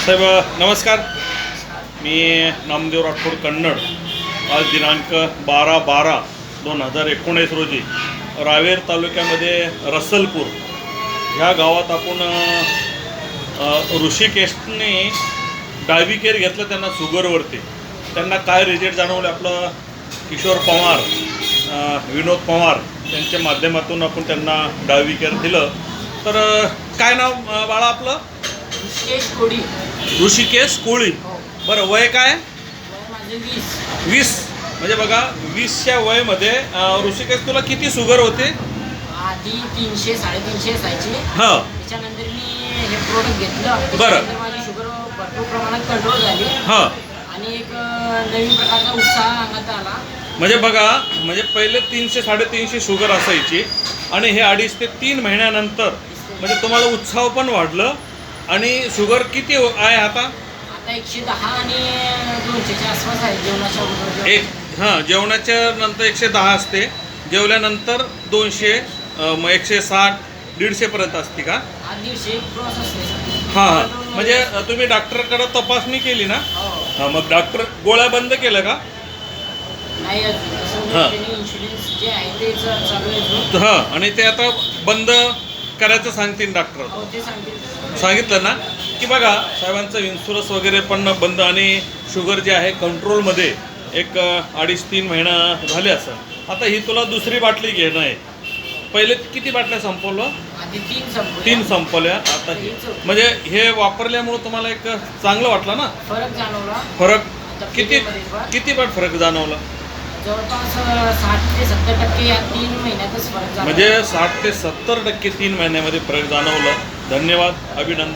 साहेब नमस्कार. मी नामदेव राठोड कन्नड. आज दिनांक 12/12/2019 रोजी रावेर तालुक्यामध्ये रसलपूर ह्या गावात आपण ऋषिकेशने डायबी केअर घेतलं. त्यांना शुगरवरती त्यांना काय रिझल्ट जाणवले आपलं किशोर पवार, विनोद पवार यांच्या माध्यमातून आपण त्यांना डायबी केअर दिलं. तर काय नाव बाळा आपलं? ऋषिकेश कोळी. बरं, वय काय? 20. म्हणजे बघा 20च्या वयमध्ये ऋषिकेश तुला किती शुगर होते? आधी 300-350 असायची. हां. त्याच्यानंतर मी हे प्रोडक्ट घेतलं. बरं. माझी शुगर भरपूर प्रमाणात कंट्रोल झाली. हां. आणि एक नवीन प्रकारचा उत्साह अंगात आला. म्हणजे बघा, म्हणजे पहिले 300-350 शुगर असायची आणि हे 2.5 ते 3 महिन्यानंतर म्हणजे तुम्हाला उत्साह पण वाढलं. आणि शुगर किती आहे आता? आता 110 आणि 200च्या आसपास आहे जेवणाच्या अगोदर. हां, जेवणाच्या नंतर 110 असते, जेवल्यानंतर 200, मग 160, 150 पर्यंत असते का? 150 क्रॉस असते. हां. म्हणजे तुम्ही डॉक्टरकडे तपासणी केली ना? हां. मग डॉक्टर गोळ्या बंद केलं का? नाही अजून. हां. इन्शुरन्स जे आहे ते चालू आहे. हां. आणि ते आता बंद करायचं सांगतील डॉक्टर. हो, ते सांगितलं ना की बघा साहेबांचं इन्शुरन्स वगैरे पण बंद आणि शुगर जे आहे कंट्रोलमध्ये एक 2.5-3 महिना झाले असं. आता ही तुला दुसरी बाटली घेणं आहे. पहिले किती बाटल्या संपवलं? आधी 3 संपवल्या. आता ही म्हणजे हे वापरल्यामुळं तुम्हाला एक चांगलं वाटलं ना? फरक जाणवला. फरक किती पण फरक जाणवला? जवळपास 60 ते 70% या 3 महिन्यातच फरक जाणवला. म्हणजे 60 ते 70% 3 महिन्यामध्ये फरक जाणवलं. धन्यवाद, अभिनंदन.